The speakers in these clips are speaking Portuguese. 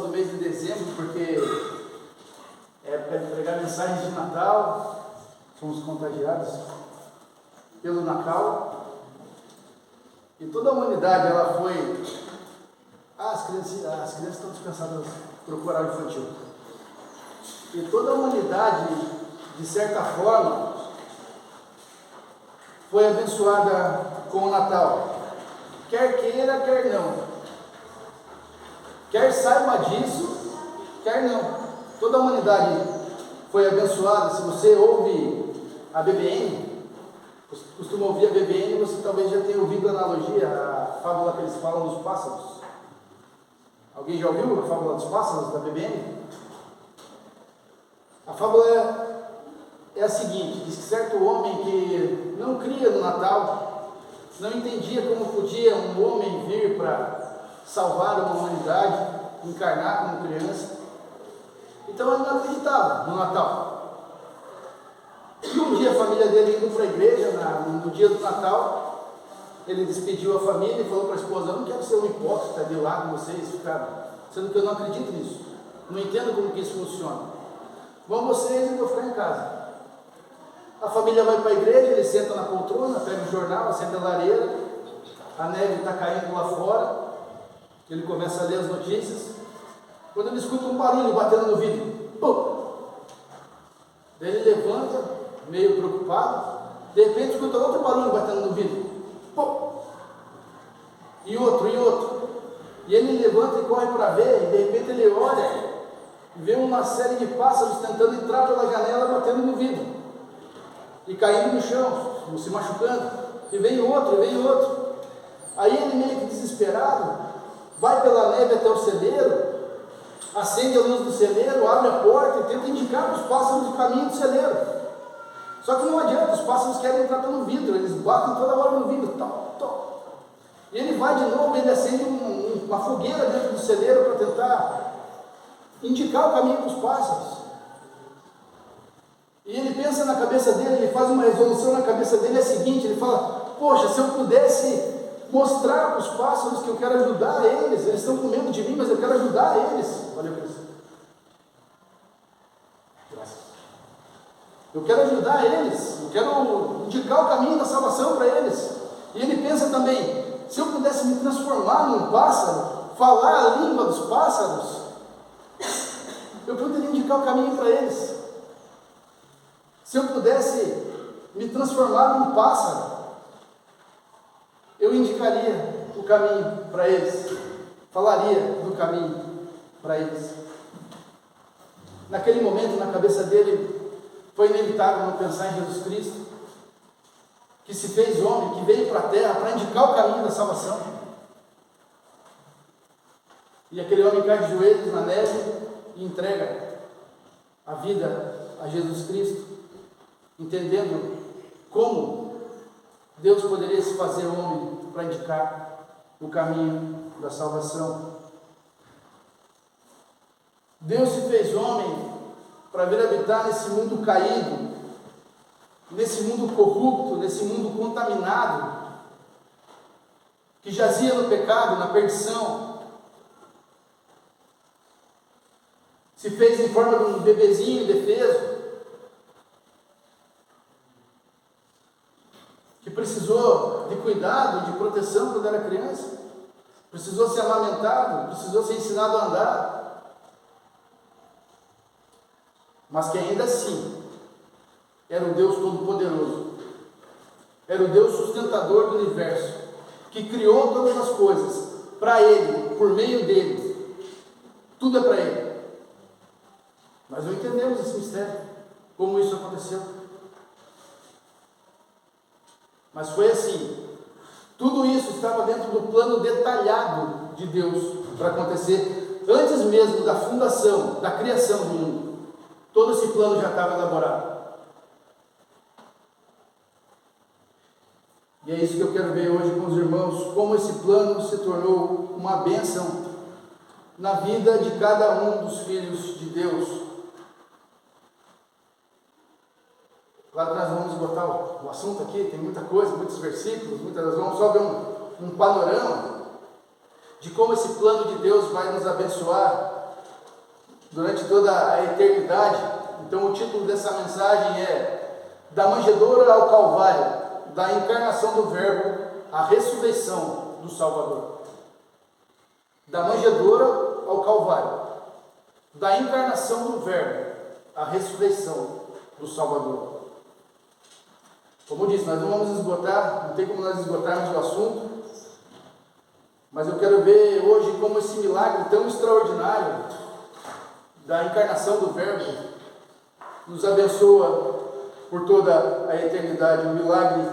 do mês de dezembro, porque é época de pregar mensagens de Natal, somos contagiados pelo Natal, e toda a humanidade ela foi. As crianças estão dispensadas para o coral infantil. E toda a humanidade, de certa forma, foi abençoada com o Natal. Quer queira, quer não. Quer saiba disso, quer não. Toda a humanidade foi abençoada. Se você ouve a BBN, costuma ouvir a BBN, você talvez já tenha ouvido a analogia, a fábula que eles falam dos pássaros. Alguém já ouviu a fábula dos pássaros da BBN? A fábula é a seguinte: diz que certo homem que não cria no Natal, não entendia como podia um homem vir para salvar uma humanidade, encarnar como criança, então ele não acreditava no Natal. E um dia a família dele indo para a igreja, no dia do Natal, ele despediu a família e falou para a esposa: eu não quero ser um hipócrita de lá com vocês, sendo que eu não acredito nisso, não entendo como que isso funciona. Vão vocês e eu vou ficar em casa. A família vai para a igreja, ele senta na poltrona, pega o jornal, acende a lareira, a neve está caindo lá fora, ele começa a ler as notícias, quando ele escuta um barulho batendo no vidro, pum! Daí ele levanta, meio preocupado, de repente escuta outro barulho batendo no vidro, pum! E outro, e ele levanta e corre para ver, e de repente ele olha e vê uma série de pássaros tentando entrar pela janela, batendo no vidro e caindo no chão, se machucando, e vem outro. Aí ele, meio que desesperado, vai pela neve até o celeiro, acende a luz do celeiro, abre a porta e tenta indicar para os pássaros o caminho do celeiro. Só que não adianta, os pássaros querem entrar pelo vidro, eles batem toda hora no vidro, e ele vai de novo, ele acende uma fogueira dentro do celeiro para tentar indicar o caminho para os pássaros. E ele pensa na cabeça dele, ele faz uma resolução na cabeça dele, é a seguinte: ele fala: poxa, se eu pudesse mostrar para os pássaros que eu quero ajudar eles estão com medo de mim, mas eu quero ajudar eles. Olha para isso. Graças. Eu quero ajudar eles, eu quero indicar o caminho da salvação para eles. E ele pensa também: se eu pudesse me transformar num pássaro, falar a língua dos pássaros, eu poderia indicar o caminho para eles. Se eu pudesse me transformar num pássaro, eu indicaria o caminho para eles, falaria do caminho para eles. Naquele momento, na cabeça dele, foi inevitável não pensar em Jesus Cristo, que se fez homem, que veio para a terra para indicar o caminho da salvação. E aquele homem cai de joelhos na neve e entrega a vida a Jesus Cristo, entendendo como Deus poderia se fazer homem para indicar o caminho da salvação. Deus se fez homem para vir habitar nesse mundo caído, nesse mundo corrupto, nesse mundo contaminado, que jazia no pecado, na perdição. Se fez em forma de um bebezinho indefeso, que precisou de cuidado, de proteção quando era criança, precisou ser amamentado, precisou ser ensinado a andar, mas que ainda assim era o Deus Todo-Poderoso, era o Deus sustentador do universo, que criou todas as coisas para Ele, por meio dele, tudo é para Ele. Nós não entendemos esse mistério, como isso aconteceu. Mas foi assim. Tudo isso estava dentro do plano detalhado de Deus para acontecer antes mesmo da fundação, da criação do mundo. Todo esse plano já estava elaborado. E é isso que eu quero ver hoje com os irmãos, como esse plano se tornou uma bênção na vida de cada um dos filhos de Deus. Claro que nós vamos esgotar o assunto aqui, tem muita coisa, muitos versículos, nós vamos só ver um panorama de como esse plano de Deus vai nos abençoar durante toda a eternidade. Então o título dessa mensagem é Da Manjedoura ao Calvário, da encarnação do Verbo à ressurreição do Salvador. Da manjedoura ao Calvário, da encarnação do Verbo à ressurreição do Salvador. Como eu disse, nós não vamos esgotar, não tem como nós esgotarmos o assunto, mas eu quero ver hoje como esse milagre tão extraordinário da encarnação do Verbo nos abençoa por toda a eternidade, o milagre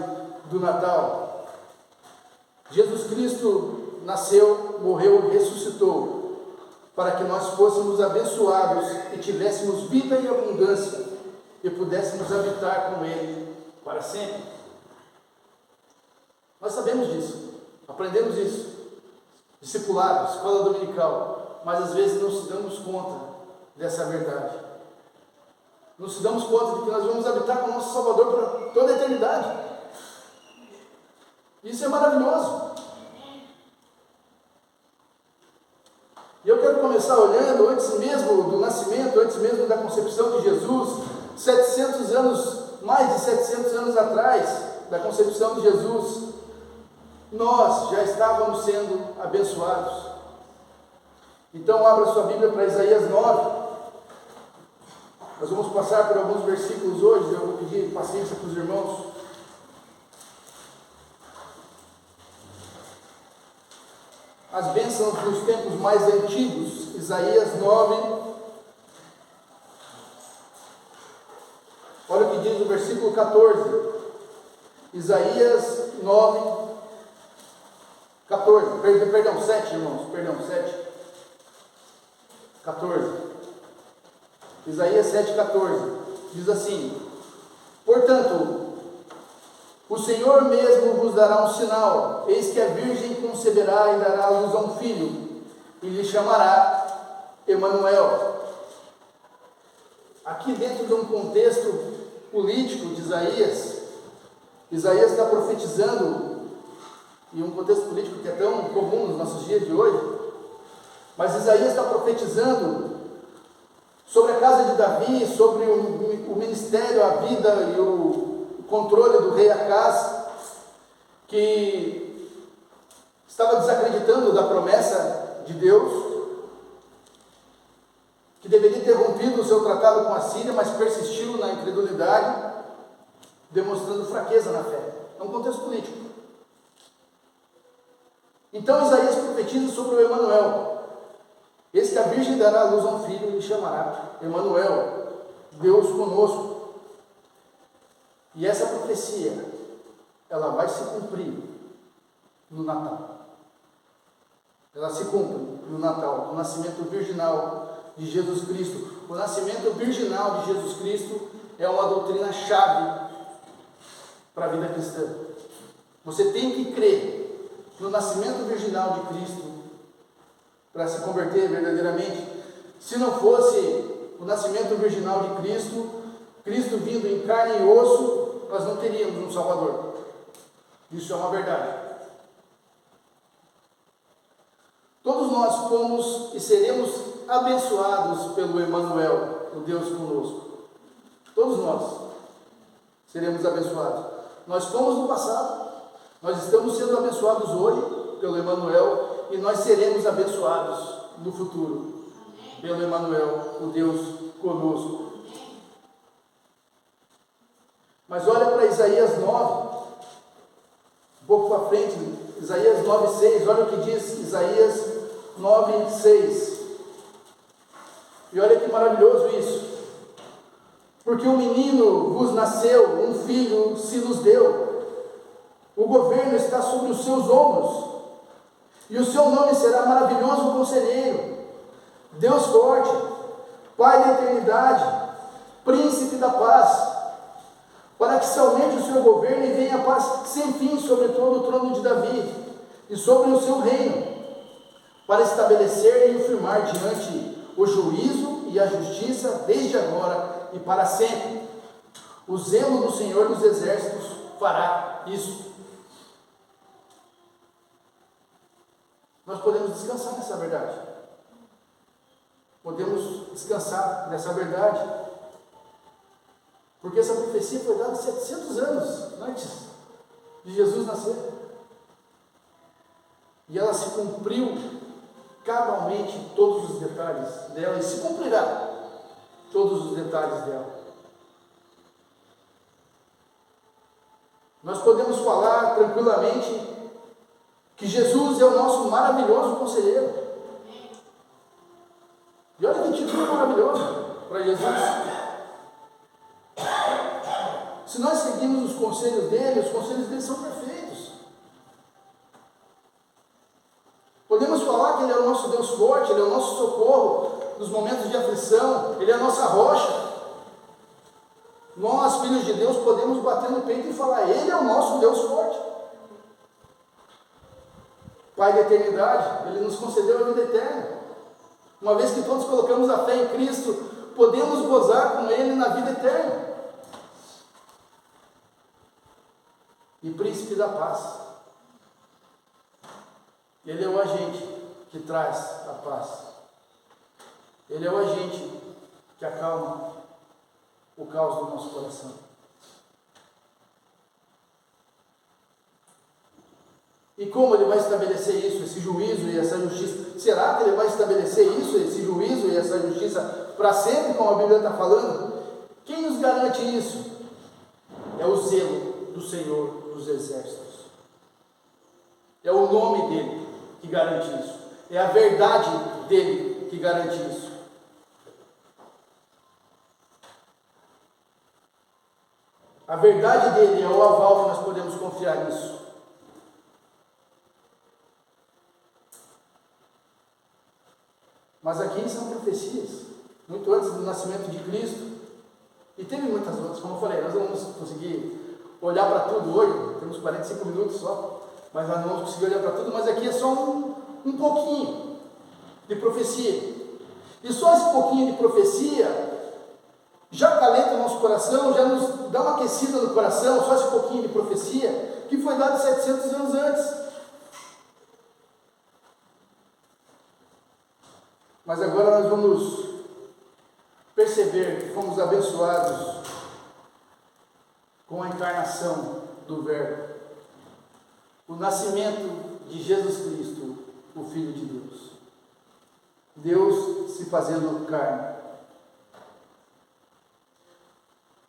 do Natal. Jesus Cristo nasceu, morreu e ressuscitou para que nós fôssemos abençoados e tivéssemos vida em abundância e pudéssemos habitar com Ele para sempre. Nós sabemos disso, aprendemos isso, discipulado, escola dominical, mas às vezes não se damos conta dessa verdade. Não se damos conta de que nós vamos habitar com o nosso Salvador para toda a eternidade. Isso é maravilhoso. E eu quero começar olhando, antes mesmo do nascimento, antes mesmo da concepção de Jesus, 700 anos, mais de 700 anos atrás da concepção de Jesus, nós já estávamos sendo abençoados. Então abra sua Bíblia para Isaías 9. Nós vamos passar por alguns versículos hoje, eu vou pedir paciência para os irmãos. As bênçãos dos tempos mais antigos, Isaías 9. Olha o que diz o versículo 14. Isaías 9, 14. Perdão, 7, irmãos. Perdão, 7. 14. Isaías 7,14. Diz assim: Portanto, o Senhor mesmo vos dará um sinal, eis que a virgem conceberá e dará à luz a um filho, e lhe chamará Emanuel. Aqui dentro de um contexto político de Isaías, Isaías está profetizando, em um contexto político que é tão comum nos nossos dias de hoje, mas Isaías está profetizando sobre a casa de Davi, sobre o ministério, a vida e o controle do rei Acaz, que estava desacreditando da promessa de Deus, que deveria ter rompido o seu tratado com a Síria, mas persistiu na incredulidade, demonstrando fraqueza na fé. É um contexto político. Então Isaías profetiza sobre o Emanuel. Eis que a virgem dará à luz a um filho e lhe chamará Emanuel, Deus conosco. E essa profecia, ela vai se cumprir no Natal. Ela se cumpre no Natal, no nascimento virginal de Jesus Cristo. O nascimento virginal de Jesus Cristo é uma doutrina chave para a vida cristã. Você tem que crer no nascimento virginal de Cristo para se converter verdadeiramente. Se não fosse o nascimento virginal de Cristo, Cristo vindo em carne e osso, nós não teríamos um Salvador. Isso é uma verdade. Todos nós fomos e seremos abençoados pelo Emanuel, o Deus conosco. Todos nós seremos abençoados. Nós fomos no passado, nós estamos sendo abençoados hoje pelo Emanuel e nós seremos abençoados no futuro pelo Emanuel, o Deus conosco. Mas olha para Isaías 9, um pouco para frente, Isaías 9,6, olha o que diz Isaías 9,6. E olha que maravilhoso isso. Porque um menino vos nasceu, um filho se nos deu, o governo está sobre os seus ombros, e o seu nome será maravilhoso conselheiro, Deus forte, Pai da eternidade, príncipe da paz, para que se aumente o seu governo e venha a paz sem fim sobre todo o trono de Davi e sobre o seu reino, para estabelecer e firmar diante o juízo e a justiça desde agora e para sempre. O zelo do Senhor dos Exércitos fará isso. Nós podemos descansar nessa verdade. podemos descansar nessa verdade, porque essa profecia foi dada 700 anos antes de Jesus nascer, e ela se cumpriu cabalmente em todos os detalhes dela, e se cumprirá todos os detalhes dela. Nós podemos falar tranquilamente que Jesus é o nosso maravilhoso conselheiro. E olha que título maravilhoso para Jesus. Se nós seguimos os conselhos dele são perfeitos. Podemos falar que ele é o nosso Deus forte, ele é o nosso socorro nos momentos de aflição, ele é a nossa rocha. Nós, filhos de Deus, podemos bater no peito e falar: ele é o nosso Deus forte. Pai da eternidade, ele nos concedeu a vida eterna. Uma vez que todos colocamos a fé em Cristo, podemos gozar com ele na vida eterna. E príncipe da paz, ele é o agente que traz a paz. Ele é o agente que acalma o caos do nosso coração. E como ele vai estabelecer isso, esse juízo e essa justiça? Será que ele vai estabelecer isso, esse juízo e essa justiça para sempre, como a Bíblia está falando? Quem nos garante isso? É o zelo do Senhor dos Exércitos. É o nome dele que garante isso. É a verdade dele que garante isso. A verdade dele é o aval que nós podemos confiar nisso. Mas aqui são profecias, muito antes do nascimento de Cristo. E teve muitas outras, como eu falei, nós não vamos conseguir olhar para tudo hoje, temos 45 minutos só, mas nós não vamos conseguir olhar para tudo, mas aqui é só um pouquinho de profecia. E só esse pouquinho de profecia já acalenta o nosso coração, já nos dá uma aquecida no coração, só esse pouquinho de profecia, que foi dado 700 anos antes. Mas agora nós vamos perceber que fomos abençoados com a encarnação do Verbo, o nascimento de Jesus Cristo, o Filho de Deus. Deus se fazendo carne.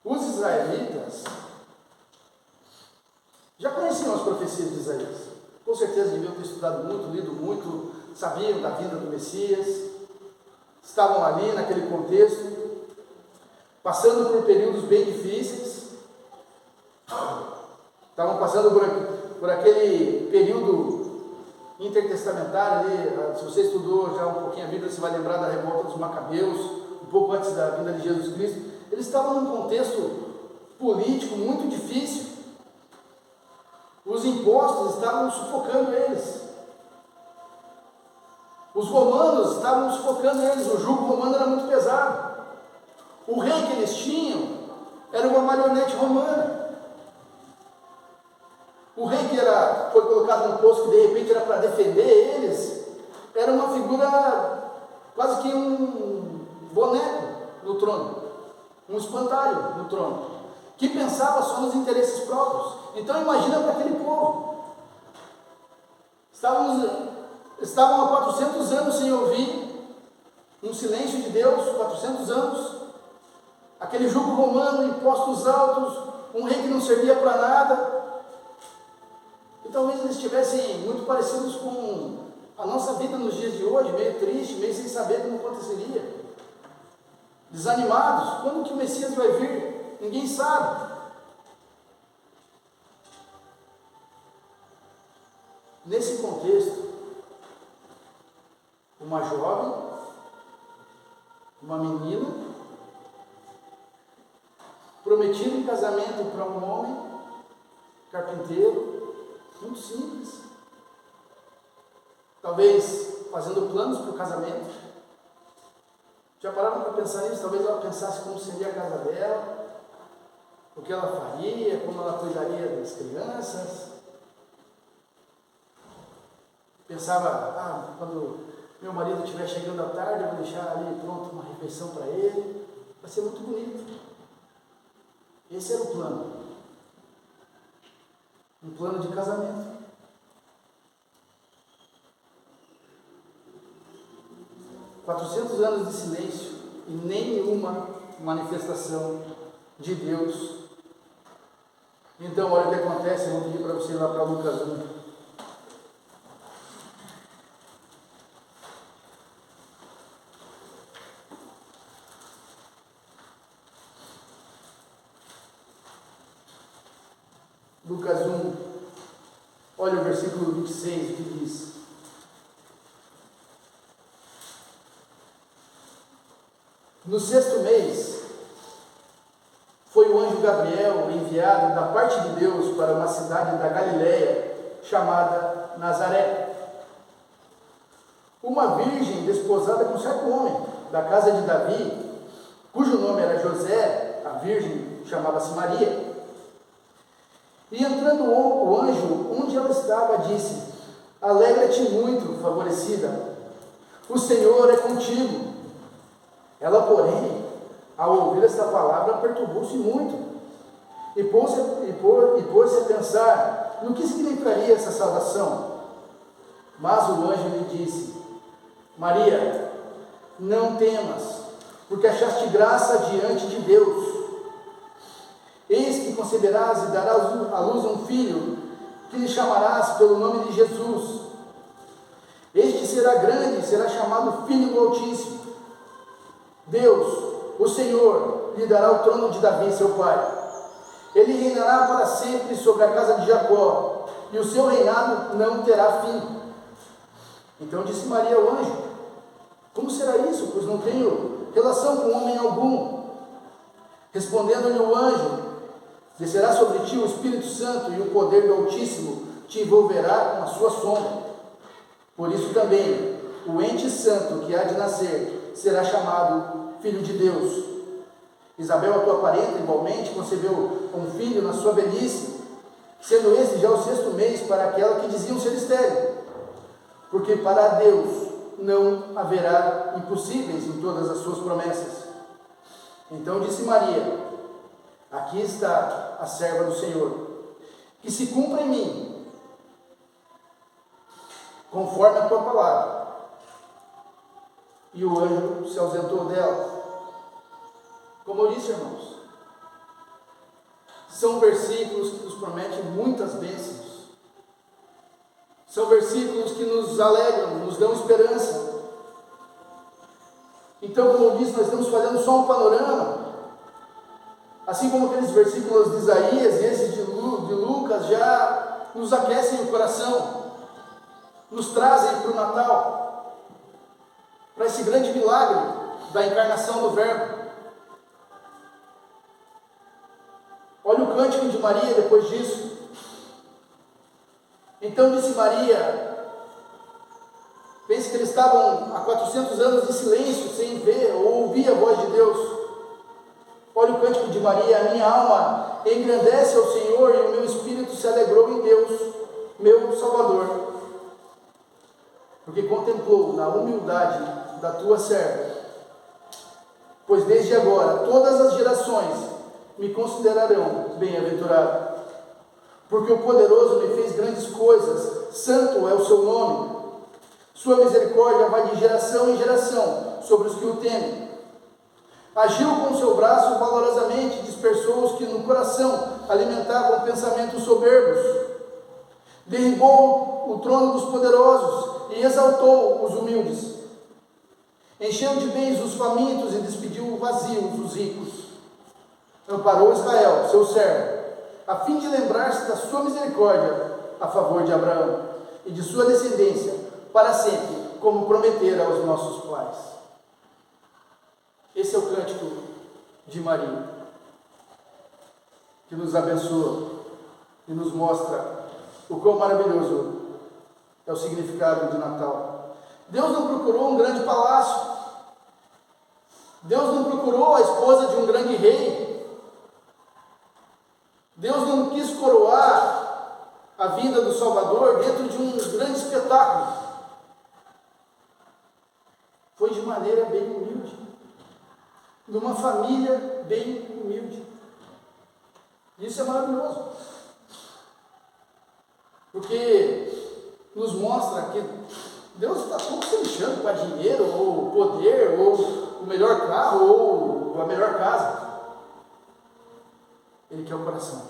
Os israelitas já conheciam as profecias de Isaías. Com certeza deviam ter estudado muito, lido muito, sabiam da vinda do Messias. Estavam ali naquele contexto, passando por períodos bem difíceis. Estavam passando por aquele período intertestamentário ali. Se você estudou já um pouquinho a Bíblia, você vai lembrar da revolta dos Macabeus, um pouco antes da vinda de Jesus Cristo. Eles estavam num contexto político muito difícil. Os impostos estavam sufocando eles. Os romanos estavam sufocando eles. O jugo romano era muito pesado. O rei que eles tinham era uma marionete romana. O rei que foi colocado no posto, que de repente era para defender eles, era uma figura, quase que um boneco no trono, um espantalho no trono, que pensava só nos interesses próprios. Então imagina para aquele povo. Estavam há 400 anos sem ouvir um silêncio de Deus, 400 anos, aquele jugo romano, impostos altos, um rei que não servia para nada. E talvez eles estivessem muito parecidos com a nossa vida nos dias de hoje, meio triste, meio sem saber como aconteceria, desanimados. Quando que o Messias vai vir? Ninguém sabe. Nesse contexto, uma jovem, uma menina, prometida em casamento para um homem, carpinteiro, muito simples, talvez fazendo planos para o casamento. Já pararam para pensar nisso? Talvez ela pensasse como seria a casa dela, o que ela faria, como ela cuidaria das crianças. Pensava, quando meu marido estiver chegando à tarde, eu vou deixar ali pronto uma refeição para ele. Vai ser muito bonito. Esse era o plano. Um plano de casamento. "400 anos de silêncio e nenhuma manifestação de Deus." Então, olha o que acontece. Eu vou pedir para você ir lá para Lucas 1. Lucas 1, olha o versículo 26, o que diz: "No 6º mês, foi o anjo Gabriel enviado da parte de Deus para uma cidade da Galiléia, chamada Nazaré. Uma virgem desposada com certo homem, da casa de Davi, cujo nome era José. A virgem chamava-se Maria. E entrando o anjo onde ela estava, disse: Alegra-te muito, favorecida, o Senhor é contigo. Ela, porém, ao ouvir esta palavra, perturbou-se muito, e pôs-se a pensar no que significaria essa salvação. Mas o anjo lhe disse: Maria, não temas, porque achaste graça diante de Deus. Eis que conceberás e darás à luz um filho, que lhe chamarás pelo nome de Jesus. Este será grande e será chamado Filho do Altíssimo. Deus, o Senhor, lhe dará o trono de Davi, seu pai. Ele reinará para sempre sobre a casa de Jacó, e o seu reinado não terá fim. Então disse Maria ao anjo: Como será isso, pois não tenho relação com homem algum? Respondendo-lhe o anjo: Descerá sobre ti o Espírito Santo, e o poder do Altíssimo te envolverá com a sua sombra. Por isso também o ente santo que há de nascer será chamado Filho de Deus. Isabel, a tua parenta, igualmente concebeu um filho na sua velhice, sendo esse já o 6º mês para aquela que diziam ser estéril, porque para Deus não haverá impossíveis em todas as suas promessas. Então disse Maria: Aqui está a serva do Senhor, que se cumpra em mim, conforme a tua palavra. E o anjo se ausentou dela. Como eu disse, irmãos, são versículos que nos prometem muitas bênçãos. São versículos que nos alegram, nos dão esperança. Então, como eu disse, nós estamos fazendo só um panorama. Assim como aqueles versículos de Isaías e esses de Lucas já nos aquecem o coração, nos trazem para o Natal, para esse grande milagre da encarnação do Verbo. Olha o cântico de Maria depois disso. Então disse Maria, pense que eles estavam há 400 anos de silêncio, sem ver ou ouvir a voz de Deus. Olha o cântico de Maria: A minha alma engrandece ao Senhor, e o meu espírito se alegrou em Deus, meu Salvador, porque contemplou na humildade da tua serva. Pois desde agora todas as gerações me considerarão bem-aventurado, porque o poderoso me fez grandes coisas, santo é o seu nome. Sua misericórdia vai de geração em geração sobre os que o temem. Agiu com seu braço valorosamente, dispersou os que no coração alimentavam pensamentos soberbos. Derribou o trono dos poderosos e exaltou os humildes. Encheu de bens os famintos e despediu vazios os ricos. Amparou Israel, seu servo, a fim de lembrar-se da sua misericórdia a favor de Abraão e de sua descendência para sempre, como prometera aos nossos pais. Esse é o cântico de Maria, que nos abençoa e nos mostra o quão maravilhoso é o significado de Natal. Deus não procurou um grande palácio, Deus não procurou a esposa de um grande rei, Deus não quis coroar a vida do Salvador dentro de um grande espetáculo. maneira bem humilde, numa família bem humilde. Isso é maravilhoso, porque nos mostra que Deus está pouco se lixando para dinheiro, ou poder, ou o melhor carro, ou a melhor casa. Ele quer o coração.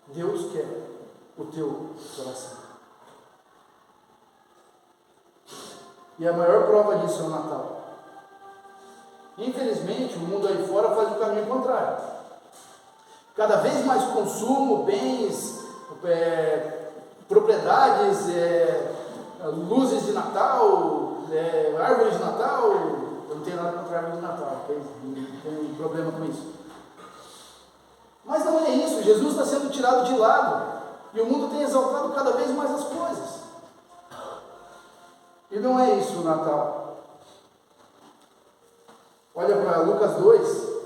Deus quer o teu coração. E a maior prova disso é o Natal. Infelizmente, o mundo aí fora faz o caminho contrário. Cada vez mais consumo, bens, propriedades, luzes de Natal, árvore de Natal. Eu não tenho nada contra a árvore de Natal, não tenho problema com isso. Mas não é isso. Jesus está sendo tirado de lado e o mundo tem exaltado cada vez mais as coisas. E não é isso o Natal. Olha para Lucas 2.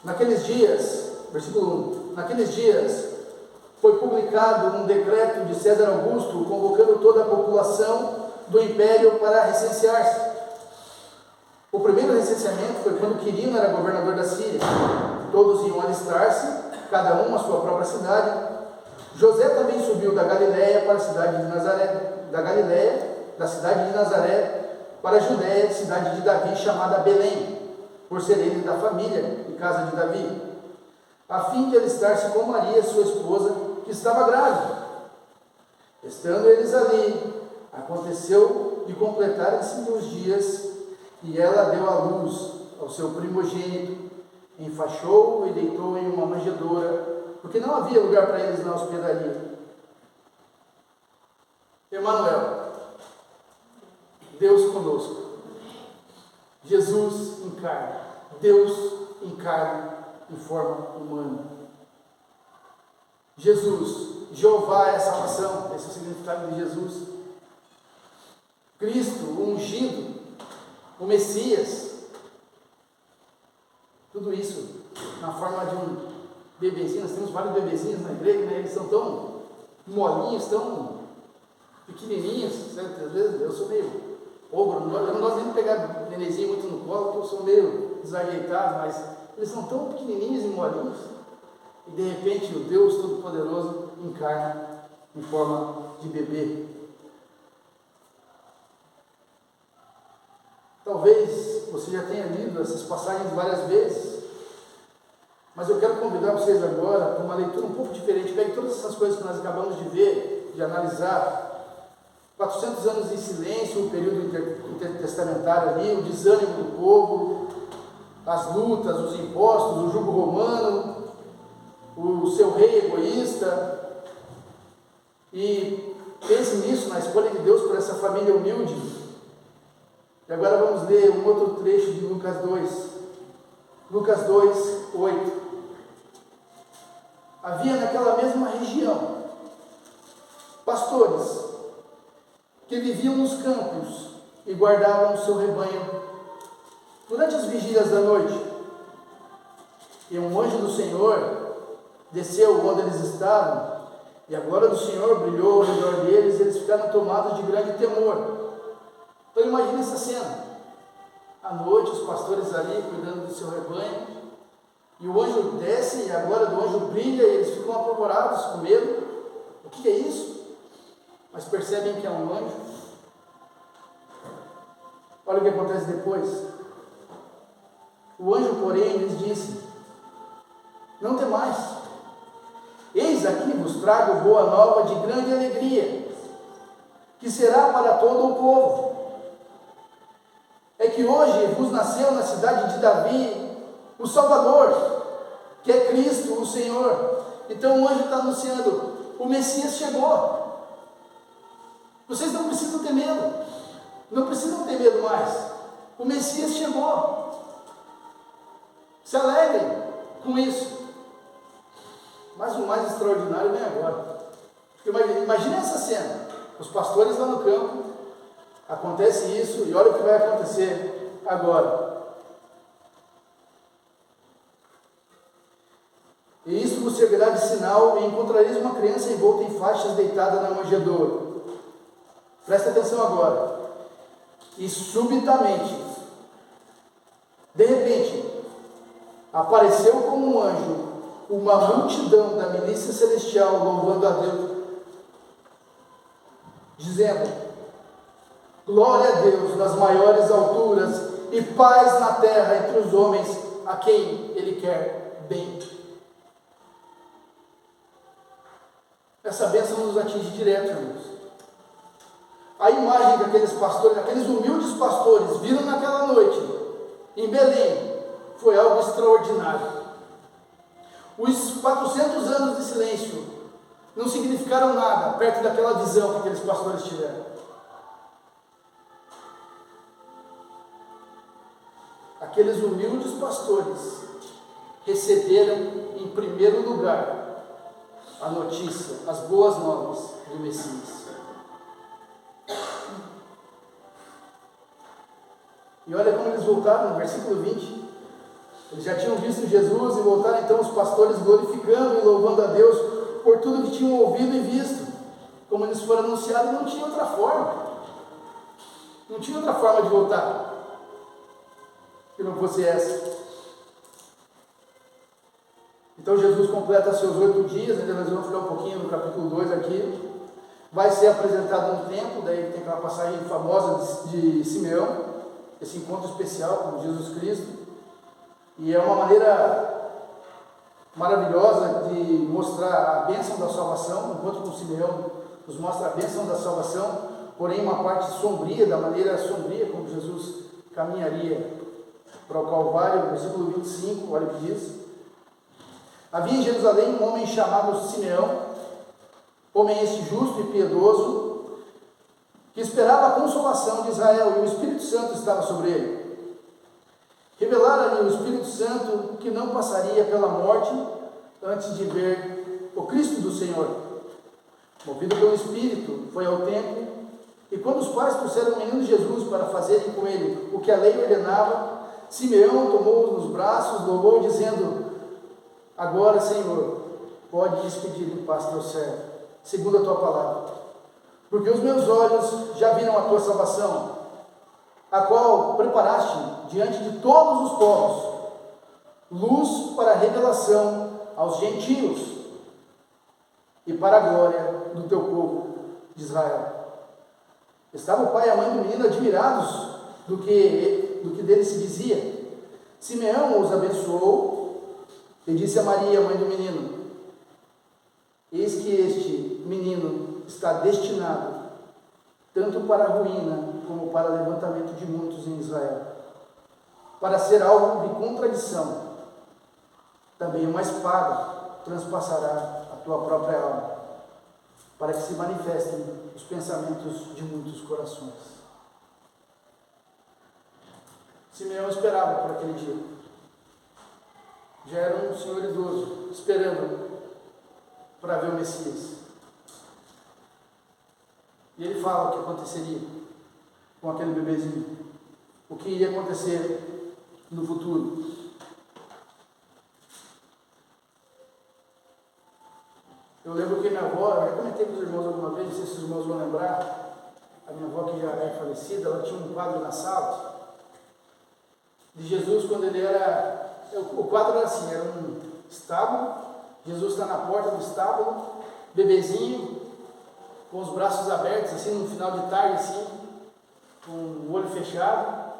Naqueles dias, versículo 1, naqueles dias foi publicado um decreto de César Augusto convocando toda a população do império para recensear-se. O primeiro recenseamento foi quando Quirino era governador da Síria. Todos iam alistar-se, cada um à sua própria cidade. José também subiu da Galiléia para a cidade de Nazaré, da cidade de Nazaré para a Judéia, cidade de Davi, chamada Belém, por ser ele da família e casa de Davi, a fim de alistar-se com Maria, sua esposa, que estava grávida. Estando eles ali, aconteceu de completarem-se os dias, e ela deu à luz ao seu primogênito, enfaixou-o e deitou em uma manjedoura, porque não havia lugar para eles na hospedaria. Emanuel, Deus conosco. Jesus encarna. Deus encarna em forma humana. Jesus, Jeová é a salvação. Esse é o significado de Jesus. Cristo, o ungido, o Messias. Tudo isso na forma de um bebezinho. Nós temos vários bebezinhos na igreja, né? Eles são tão molinhos, tão pequenininhos, certo? Às vezes eu sou meio ogro, eu não gosto nem de pegar nenenzinho muito no colo, porque eu sou meio desajeitado, mas eles são tão pequenininhos e molinhos, e de repente o Deus Todo-Poderoso encarna em forma de bebê. Talvez você já tenha lido essas passagens várias vezes, mas eu quero convidar vocês agora para uma leitura um pouco diferente. Pegue todas essas coisas que nós acabamos de ver, de analisar. 400 anos em silêncio, o período intertestamentário ali, o desânimo do povo, as lutas, os impostos, o jugo romano, o seu rei egoísta. E pense nisso, na escolha de Deus por essa família humilde. E agora vamos ler um outro trecho de Lucas 2. Lucas 2, 8. Havia naquela mesma região pastores que viviam nos campos e guardavam o seu rebanho durante as vigílias da noite. E um anjo do Senhor desceu onde eles estavam, e a glória do Senhor brilhou ao redor deles, e eles ficaram tomados de grande temor. Então imagine essa cena. À noite, os pastores ali cuidando do seu rebanho, e o anjo desce, e a glória do anjo brilha, e eles ficam apavorados, com medo. O que é isso? Mas percebem que é um anjo. Olha o que acontece depois. O anjo, porém, lhes disse: não temais, eis aqui vos trago boa nova de grande alegria, que será para todo o povo. É que hoje vos nasceu na cidade de Davi o Salvador, que é Cristo, o Senhor. Então o anjo está anunciando: o Messias chegou. Vocês não precisam ter medo. Não precisam ter medo mais. O Messias chegou. Se alegrem com isso. Mas o mais extraordinário vem agora. Imagine essa cena. Os pastores lá no campo. Acontece isso, e olha o que vai acontecer agora. E isso vos servirá de sinal, e encontrareis uma criança envolta em faixas deitada na manjedoura. Presta atenção agora. E subitamente, de repente, apareceu como um anjo uma multidão da milícia celestial louvando a Deus, dizendo: glória a Deus nas maiores alturas e paz na terra entre os homens a quem Ele quer bem. Essa bênção nos atinge direto, irmãos. A imagem que aqueles pastores, aqueles humildes pastores viram naquela noite em Belém foi algo extraordinário. Os 400 anos de silêncio não significaram nada perto daquela visão que aqueles pastores tiveram. Aqueles humildes pastores receberam em primeiro lugar a notícia, as boas novas do Messias. E olha como eles voltaram no versículo 20. Eles já tinham visto Jesus e voltaram então os pastores glorificando e louvando a Deus por tudo que tinham ouvido e visto. Como eles foram anunciados, não tinha outra forma. Não tinha outra forma de voltar que não fosse essa. Então Jesus completa seus 8 dias, ainda nós vamos ficar um pouquinho no capítulo 2 aqui. Vai ser apresentado no templo, daí tem aquela passagem famosa de Simeão, esse encontro especial com Jesus Cristo. E é uma maneira maravilhosa de mostrar a bênção da salvação. O encontro com Simeão nos mostra a bênção da salvação, porém uma parte sombria, da maneira sombria como Jesus caminharia para o Calvário. Versículo 25, olha o que diz: havia em Jerusalém um homem chamado Simeão, homem este justo e piedoso, que esperava a consolação de Israel, e o Espírito Santo estava sobre ele. Revelara-lhe o Espírito Santo que não passaria pela morte antes de ver o Cristo do Senhor. Movido pelo Espírito, foi ao templo, e quando os pais trouxeram o menino Jesus para fazerem com ele o que a lei ordenava, Simeão tomou-o nos braços, louvou, dizendo: agora, Senhor, pode despedir em paz teu servo, segundo a tua palavra, porque os meus olhos já viram a tua salvação, a qual preparaste diante de todos os povos, luz para a revelação aos gentios e para a glória do teu povo de Israel. Estava o pai e a mãe do menino admirados do que dele se dizia. Simeão os abençoou e disse a Maria, mãe do menino: eis que este menino está destinado tanto para a ruína como para o levantamento de muitos em Israel, para ser alvo de contradição. Também uma espada transpassará a tua própria alma, para que se manifestem os pensamentos de muitos corações. Simeão esperava por aquele dia. Já era um senhor idoso, esperando para ver o Messias. E ele fala o que aconteceria com aquele bebezinho, o que ia acontecer no futuro. Eu lembro que minha avó, eu já comentei com os irmãos alguma vez, não sei se os irmãos vão lembrar, a minha avó, que já é falecida, ela tinha um quadro na sala de Jesus quando ele era... O quadro era assim, era um estábulo, Jesus está na porta do estábulo, bebezinho, com os braços abertos, assim, no final de tarde, assim, com o olho fechado,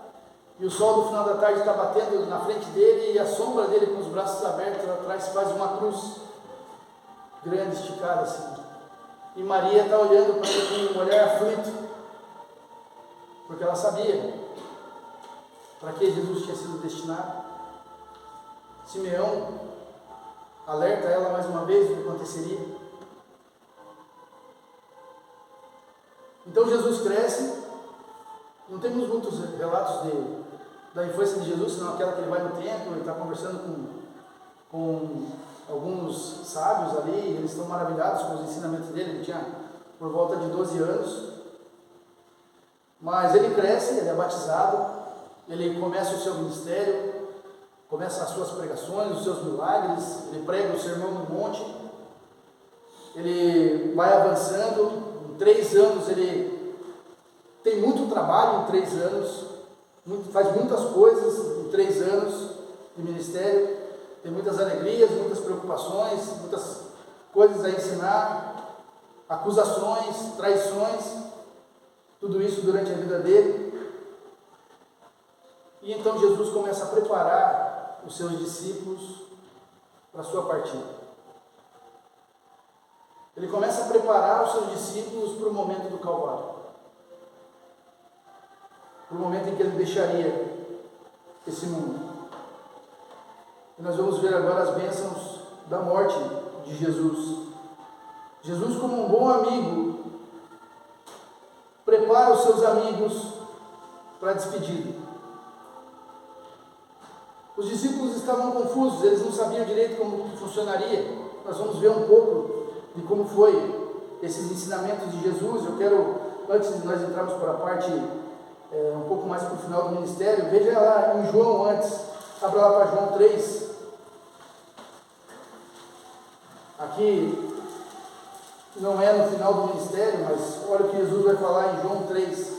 e o sol do final da tarde está batendo na frente dele, e a sombra dele com os braços abertos atrás faz uma cruz grande, esticada assim. E Maria está olhando para ele com um olhar aflito, porque ela sabia para que Jesus tinha sido destinado. Simeão alerta ela mais uma vez do que aconteceria. Então Jesus cresce. Não temos muitos relatos da infância de Jesus, senão aquela que ele vai no templo, ele está conversando com alguns sábios ali, e eles estão maravilhados com os ensinamentos dele. Ele tinha por volta de 12 anos. Mas ele cresce, ele é batizado, ele começa o seu ministério, começa as suas pregações, os seus milagres, ele prega o sermão no monte, ele vai avançando, em 3 anos ele tem muito trabalho, em 3 anos, faz muitas coisas em 3 anos de ministério, tem muitas alegrias, muitas preocupações, muitas coisas a ensinar, acusações, traições, tudo isso durante a vida dele. E então Jesus começa a preparar os seus discípulos para a sua partida. Ele começa a preparar os seus discípulos para o momento do Calvário, para o momento em que ele deixaria esse mundo. E nós vamos ver agora as bênçãos da morte de Jesus. Jesus, como um bom amigo, prepara os seus amigos para a despedida. Os discípulos estavam confusos, eles não sabiam direito como funcionaria. Nós vamos ver um pouco de como foi esses ensinamentos de Jesus. Eu quero, antes de nós entrarmos para a parte um pouco mais para o final do ministério, veja lá em João antes, abra lá para João 3. Aqui não é no final do ministério, mas olha o que Jesus vai falar em João 3.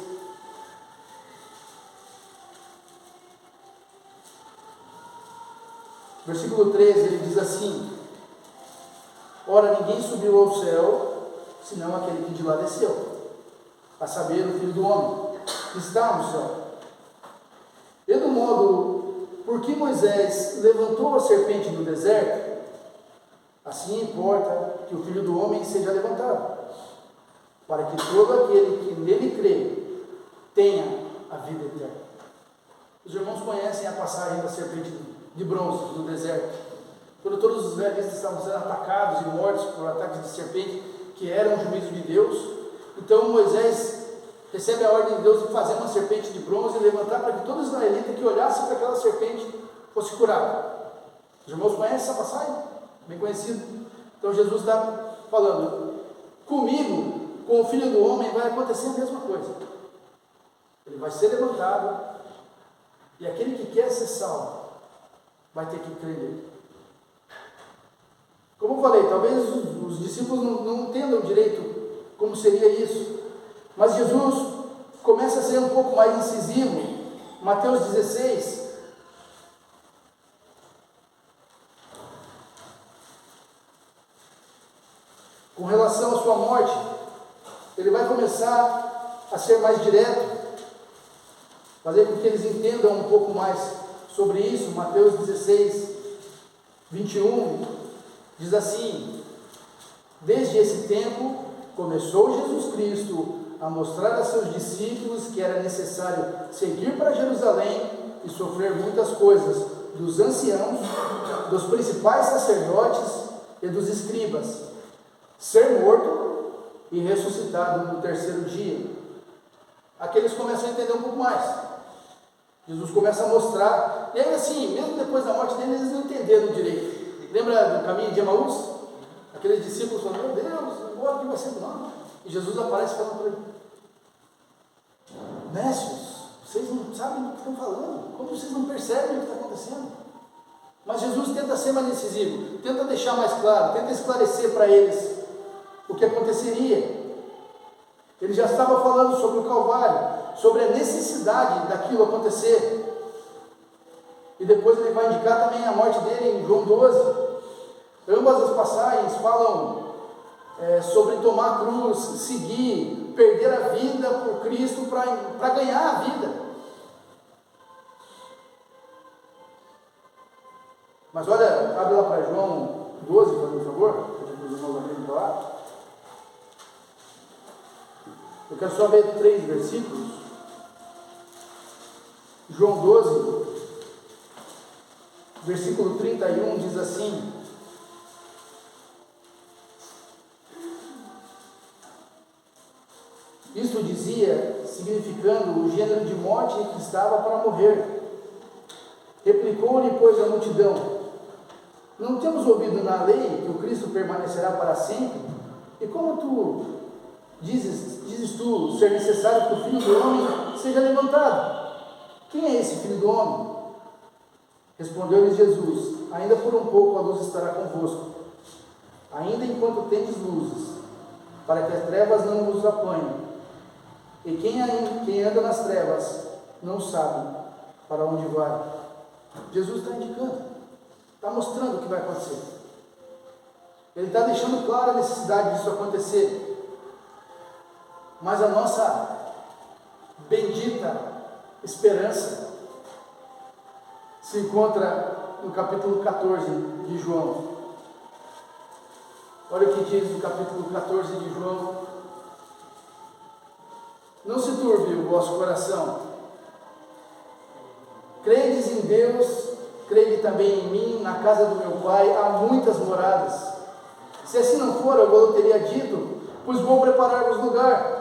Versículo 13, ele diz assim: ora, ninguém subiu ao céu, senão aquele que de lá desceu, a saber, o Filho do Homem, que está no céu. E do modo, por que Moisés levantou a serpente no deserto, assim importa que o Filho do Homem seja levantado, para que todo aquele que nele crê tenha a vida eterna. Os irmãos conhecem a passagem da serpente de bronze no deserto, quando todos os israelitas estavam sendo atacados e mortos por ataques de serpente, que era um juízo de Deus. Então Moisés recebe a ordem de Deus de fazer uma serpente de bronze e levantar para que todo israelita que olhasse para aquela serpente fosse curado. Os irmãos conhecem essa passagem? Bem conhecida. Então Jesus está falando: comigo, com o Filho do Homem, vai acontecer a mesma coisa. Ele vai ser levantado, e aquele que quer ser salvo vai ter que crer nele. Como eu falei, talvez os discípulos não entendam direito como seria isso, mas Jesus começa a ser um pouco mais incisivo. Mateus 16, com relação à sua morte, ele vai começar a ser mais direto, fazer com que eles entendam um pouco mais sobre isso. Mateus 16, 21, diz assim: desde esse tempo começou Jesus Cristo a mostrar a seus discípulos que era necessário seguir para Jerusalém e sofrer muitas coisas dos anciãos, dos principais sacerdotes e dos escribas, ser morto e ressuscitado no terceiro dia. Aqui eles começam a entender um pouco mais. Jesus começa a mostrar, e aí assim, mesmo depois da morte dele, eles não entenderam direito. Lembra do caminho de Emaús? Aqueles discípulos falando: meu Deus, agora que vai ser não. E Jesus aparece falando para ele: mestres, vocês não sabem do que estão falando, como vocês não percebem o que está acontecendo? Mas Jesus tenta ser mais incisivo, tenta deixar mais claro, tenta esclarecer para eles o que aconteceria. Ele já estava falando sobre o Calvário, sobre a necessidade daquilo acontecer. E depois ele vai indicar também a morte dele em João 12. Ambas as passagens falam sobre tomar a cruz, seguir, perder a vida por Cristo para ganhar a vida. Mas olha, abre lá para João 12, por favor, para os irmãos abrirem para lá. Eu quero só ver 3 versículos. João 12, versículo 31 diz assim: isto dizia, significando o gênero de morte que estava para morrer. Replicou-lhe, pois, a multidão: não temos ouvido na lei que o Cristo permanecerá para sempre? E como tu dizes tu ser necessário que o Filho do Homem seja levantado? Quem é esse Filho do Homem? Respondeu-lhes Jesus: ainda por um pouco a luz estará convosco. ainda enquanto tendes luzes, para que as trevas não vos apanhem. E quem anda nas trevas não sabe para onde vai. Jesus está indicando, está mostrando o que vai acontecer. Ele está deixando clara a necessidade disso acontecer. Mas a nossa bendita esperança se encontra no capítulo 14 de João. Olha o que diz no capítulo 14 de João: não se turbe o vosso coração, credes em Deus, crede também em mim. Na casa do meu pai há muitas moradas. Se assim não for, eu vos teria dito, pois vou preparar-vos lugar.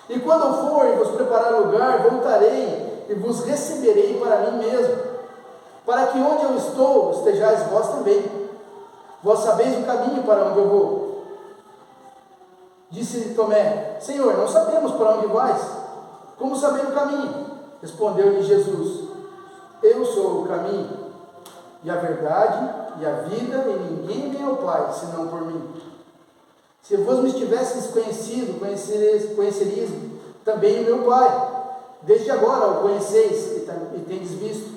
E quando eu for e vos preparar lugar, voltarei e vos receberei para mim mesmo, para que onde eu estou estejais vós também. Vós sabeis o caminho para onde eu vou. Disse-lhe Tomé: Senhor, não sabemos para onde vais, como saber o caminho? Respondeu-lhe Jesus: eu sou o caminho, e a verdade, e a vida, e ninguém vem ao Pai, senão por mim. Se vós me tivesseis conhecido, conhecerias também o meu Pai. Desde agora o conheceis e tendes visto.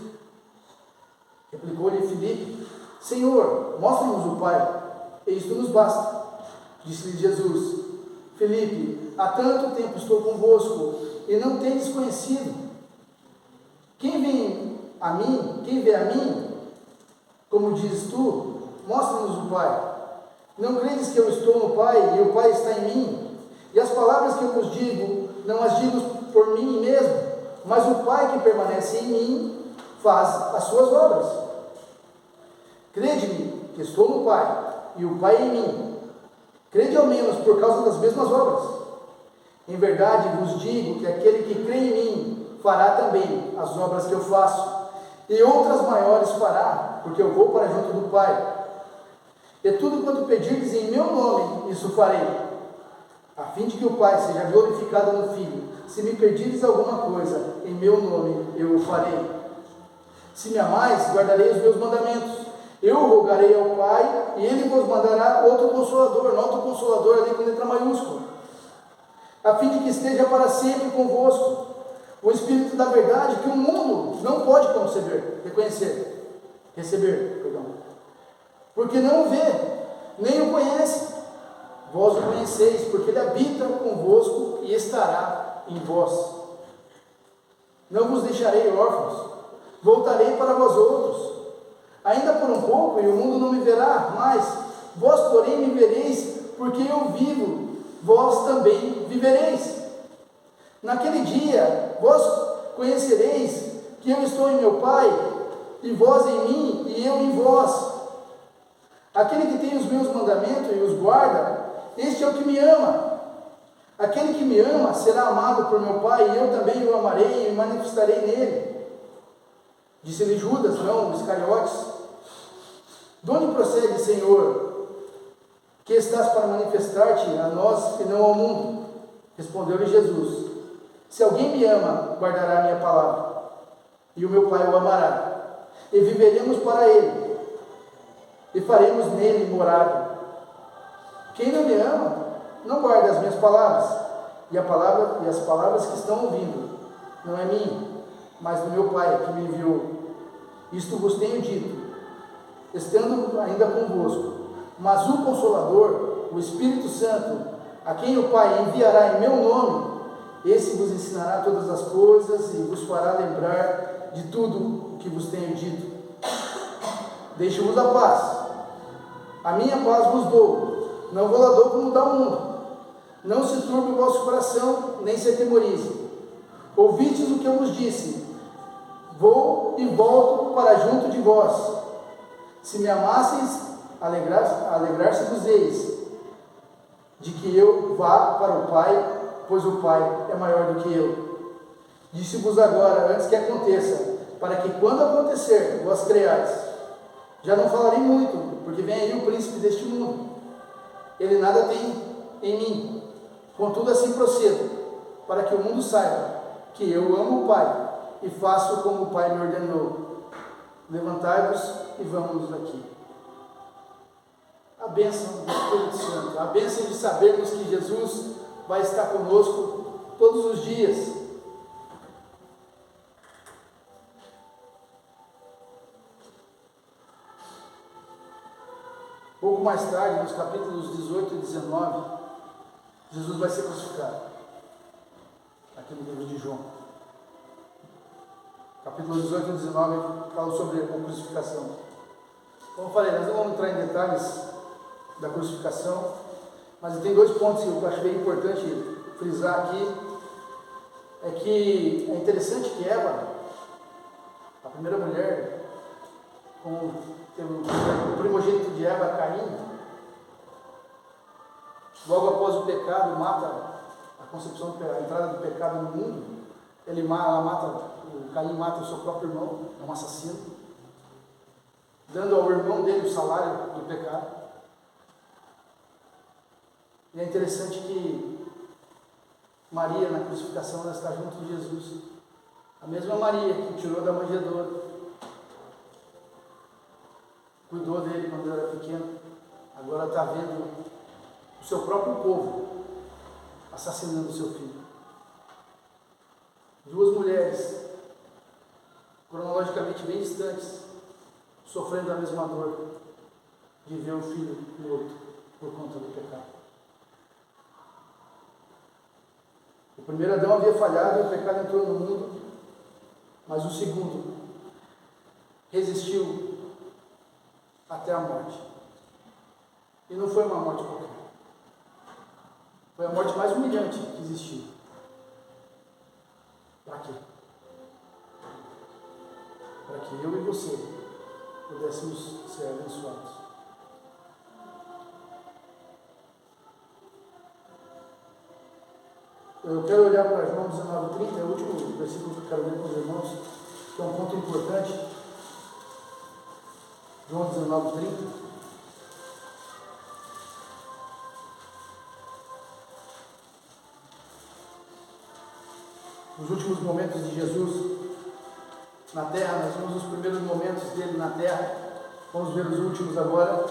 Replicou-lhe Filipe: Senhor, mostra-nos o Pai, e isto nos basta. Disse-lhe Jesus: Filipe, há tanto tempo estou convosco, e não tendes conhecido. Quem vê a mim, como dizes tu, mostra-nos o Pai. Não credes que eu estou no Pai, e o Pai está em mim? E as palavras que eu vos digo, não as digo por mim mesmo, mas o Pai que permanece em mim, faz as suas obras. Crede-me que estou no Pai, e o Pai em mim. Crede ao menos por causa das mesmas obras. Em verdade vos digo que aquele que crê em mim, fará também as obras que eu faço, e outras maiores fará, porque eu vou para junto do Pai. E tudo quanto pedirdes em meu nome, isso farei, a fim de que o Pai seja glorificado no Filho. Se me pedirdes alguma coisa em meu nome, eu o farei. Se me amais, guardarei os meus mandamentos. Eu rogarei ao Pai, e Ele vos mandará outro Consolador, não outro Consolador ali com letra maiúscula, a fim de que esteja para sempre convosco, o Espírito da verdade, que o mundo não pode receber, porque não o vê, nem o conhece. Vós o conheceis, porque Ele habita convosco e estará em vós. Não vos deixarei órfãos, voltarei para vós outros. Ainda por um pouco, e o mundo não me verá mais, vós porém me vereis, porque eu vivo, vós também vivereis. Naquele dia, vós conhecereis que eu estou em meu Pai, e vós em mim, e eu em vós. Aquele que tem os meus mandamentos e os guarda, este é o que me ama. Aquele que me ama será amado por meu Pai, e eu também o amarei e me manifestarei nele. Disse-lhe Judas, não, Iscariotes: de onde procede, Senhor, que estás para manifestar-te a nós e não ao mundo? Respondeu-lhe Jesus: se alguém me ama, guardará a minha palavra, e o meu Pai o amará, e viveremos para ele, e faremos nele morada. Quem não me ama, não guarda as minhas palavras, e as palavras que estão ouvindo, não é minha, mas do meu Pai que me enviou. Isto vos tenho dito, estando ainda convosco. Mas o Consolador, o Espírito Santo, a quem o Pai enviará em meu nome, esse vos ensinará todas as coisas e vos fará lembrar de tudo o que vos tenho dito. Deixo-vos a paz, a minha paz vos dou, não vou lá dou como dá o mundo. Não se turbe o vosso coração, nem se atemorize. Ouvistes o que eu vos disse, vou e volto para junto de vós. Se me amasseis, alegrar-se-vos-eis de que eu vá para o Pai, pois o Pai é maior do que eu. Disse-vos agora, antes que aconteça, para que quando acontecer, vós creiais. Já não falarei muito, porque vem aí o príncipe deste mundo. Ele nada tem em mim, contudo assim procedo, para que o mundo saiba que eu amo o Pai e faço como o Pai me ordenou. Levantai-vos e vamos daqui. A bênção do Espírito Santo, a bênção de sabermos que Jesus vai estar conosco todos os dias. Pouco mais tarde, nos capítulos 18 e 19, Jesus vai ser crucificado. Aqui no livro de João. Capítulo 18 e 19 fala sobre a crucificação. Como eu falei, nós não vamos entrar em detalhes da crucificação, mas tem dois pontos que eu acho bem importante frisar aqui. É que é interessante que Eva, a primeira mulher, com o primogênito de Eva, Caim, logo após o pecado, mata a concepção, a entrada do pecado no mundo. Caim mata o seu próprio irmão, é um assassino, dando ao irmão dele o salário do pecado. E é interessante que Maria, na crucificação, ela está junto de Jesus. A mesma Maria que tirou da manjedoura, cuidou dele quando ele era pequeno, agora está vendo o seu próprio povo assassinando o seu filho. Duas mulheres, cronologicamente bem distantes, sofrendo a mesma dor de ver o filho morto por conta do pecado. O primeiro Adão havia falhado e o pecado entrou no mundo, mas o segundo resistiu até a morte. E não foi uma morte qualquer. Foi a morte mais humilhante que existiu. Para quê? Para que eu e você pudéssemos ser abençoados. Eu quero olhar para João 19:30, é o último versículo que eu quero ler com os irmãos, que é um ponto importante. João 19:30. Os últimos momentos de Jesus na terra, nós vimos os primeiros momentos dele na terra, vamos ver os últimos agora.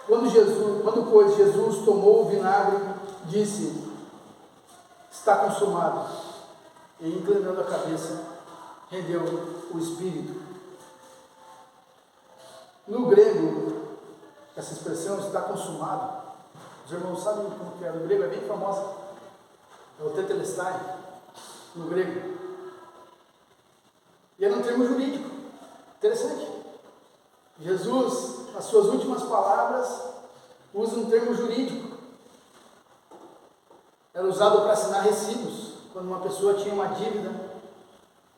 Quando pois Jesus tomou o vinagre, disse: está consumado, e inclinando a cabeça, rendeu o espírito. No grego, essa expressão está consumado, os irmãos sabem como que é, no grego é bem famosa, é o tetelestai, no grego. E é um termo jurídico, interessante. Jesus, nas suas últimas palavras, usa um termo jurídico. Era usado para assinar recibos, quando uma pessoa tinha uma dívida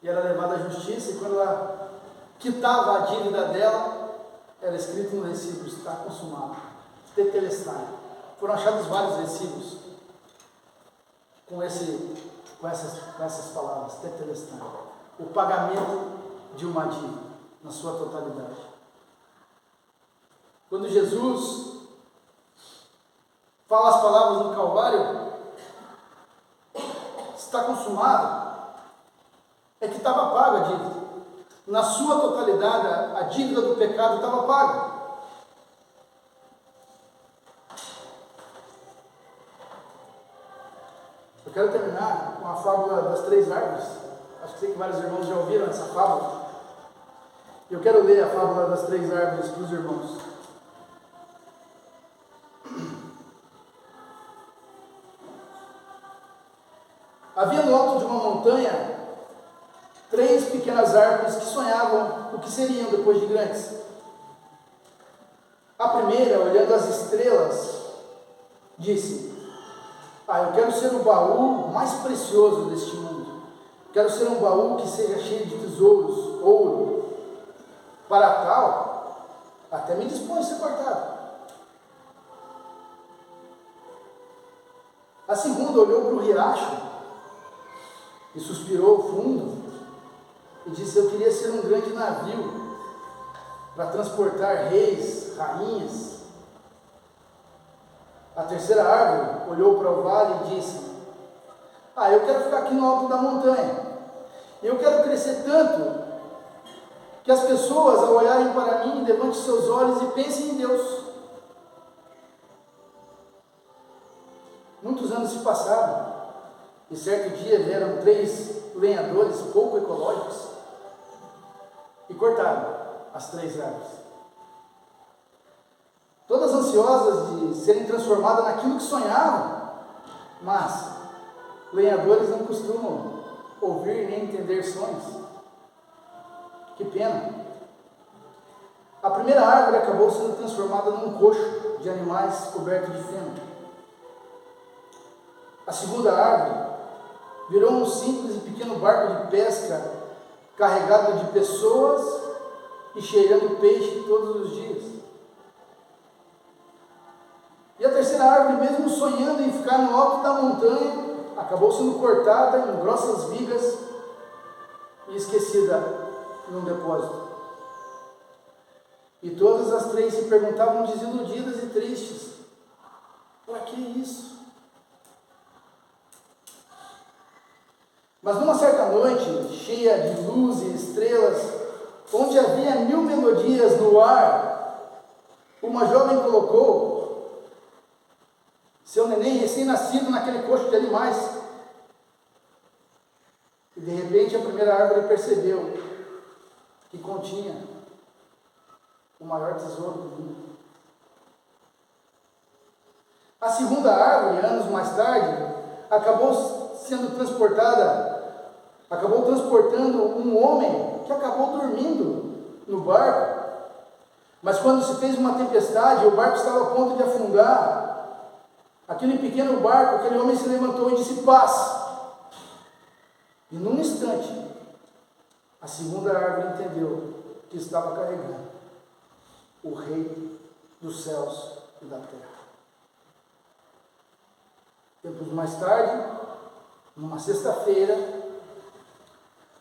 e era levada à justiça, e quando ela quitava a dívida dela, era escrito no recibo: está consumado, tetelestai. Foram achados vários recibos com essas palavras, tetelestai, o pagamento de uma dívida na sua totalidade. Quando Jesus fala as palavras no Calvário, está consumado, é que estava paga a dívida. Na sua totalidade, a dívida do pecado estava paga. Eu quero terminar com a fábula das três árvores. Acho que sei que vários irmãos já ouviram essa fábula. Eu quero ler a fábula das três árvores para os irmãos. Havia no alto de uma montanha três pequenas árvores que sonhavam o que seriam depois de grandes. A primeira, olhando as estrelas, disse: eu quero ser o baú mais precioso deste mundo. Quero ser um baú que seja cheio de tesouros, ouro. Para tal, até me dispõe a ser cortado. A segunda olhou para o riacho e suspirou fundo e disse: eu queria ser um grande navio para transportar reis, rainhas. A terceira árvore olhou para o vale e disse: eu quero ficar aqui no alto da montanha. Eu quero crescer tanto que as pessoas, ao olharem para mim, levantem seus olhos e pensem em Deus. Muitos anos se passaram, e certo dia vieram 3 lenhadores pouco ecológicos e cortaram as 3 árvores. Todas ansiosas de serem transformadas naquilo que sonhavam, mas lenhadores não costumam ouvir nem entender sonhos. Que pena. A primeira árvore acabou sendo transformada num coxo de animais coberto de feno. A segunda árvore virou um simples e pequeno barco de pesca carregado de pessoas e cheirando peixe todos os dias. E a terceira árvore, mesmo sonhando em ficar no alto da montanha, acabou sendo cortada em grossas vigas e esquecida num depósito. E todas as 3 se perguntavam desiludidas e tristes: para que isso? Mas numa certa noite, cheia de luz e estrelas, onde havia 1000 melodias no ar, uma jovem colocou seu neném recém-nascido naquele coxo de animais. E de repente a primeira árvore percebeu que continha o maior tesouro do mundo. A segunda árvore, anos mais tarde, acabou transportando um homem que acabou dormindo no barco. Mas quando se fez uma tempestade, o barco estava a ponto de afundar. Aquele pequeno barco, aquele homem se levantou e disse: paz. E num instante, a segunda árvore entendeu que estava carregando o Rei dos céus e da terra. Tempos mais tarde, numa sexta-feira,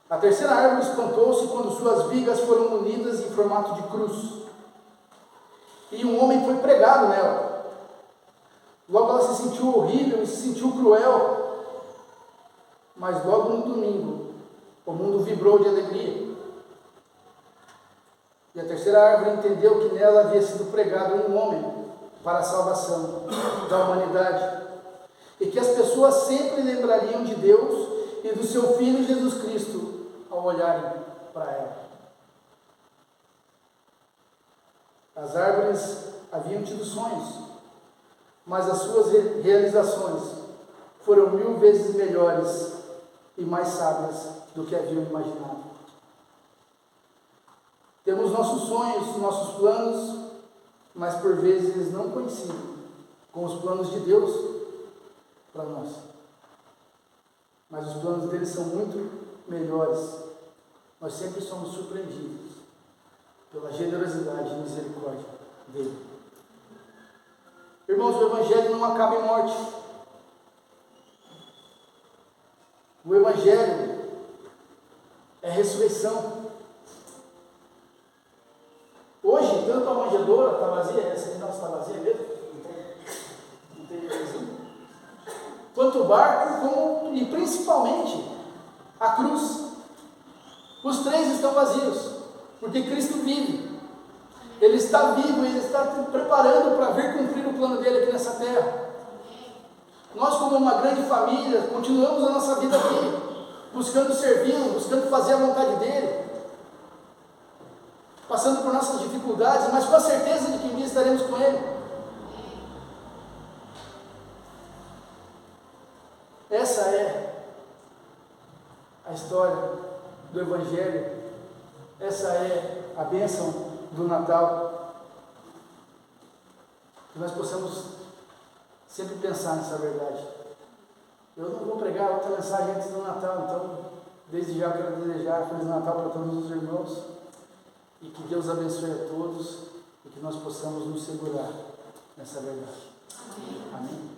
a terceira árvore espantou-se quando suas vigas foram unidas em formato de cruz. E um homem foi pregado nela. Logo ela se sentiu horrível e se sentiu cruel. Mas logo no domingo, o mundo vibrou de alegria. E a terceira árvore entendeu que nela havia sido pregado um homem para a salvação da humanidade. E que as pessoas sempre lembrariam de Deus e do seu Filho Jesus Cristo ao olharem para ela. As árvores haviam tido sonhos, mas as suas realizações foram 1000 vezes melhores e mais sábias do que haviam imaginado. Temos nossos sonhos, nossos planos, mas por vezes não coincidem com os planos de Deus para nós. Mas os planos dele são muito melhores. Nós sempre somos surpreendidos pela generosidade e misericórdia dele. Irmãos, o Evangelho não acaba em morte. O Evangelho é ressurreição. Hoje, tanto a manjedoura está vazia, essa aqui não está vazia mesmo? Não tem vizinho. Quanto o barco, e principalmente a cruz. Os 3 estão vazios, porque Cristo vive. Ele está vivo, Ele está preparando para vir cumprir o plano dele aqui nessa terra. Nós, como uma grande família, continuamos a nossa vida aqui, buscando servi-lo, buscando fazer a vontade dele, passando por nossas dificuldades, mas com a certeza de que um dia estaremos com ele. Essa é a história do Evangelho. Essa é a bênção do Natal. Que nós possamos sempre pensar nessa verdade. Eu não vou pregar outra mensagem antes do Natal, então desde já quero desejar Feliz Natal para todos os irmãos e que Deus abençoe a todos e que nós possamos nos segurar nessa verdade. Amém.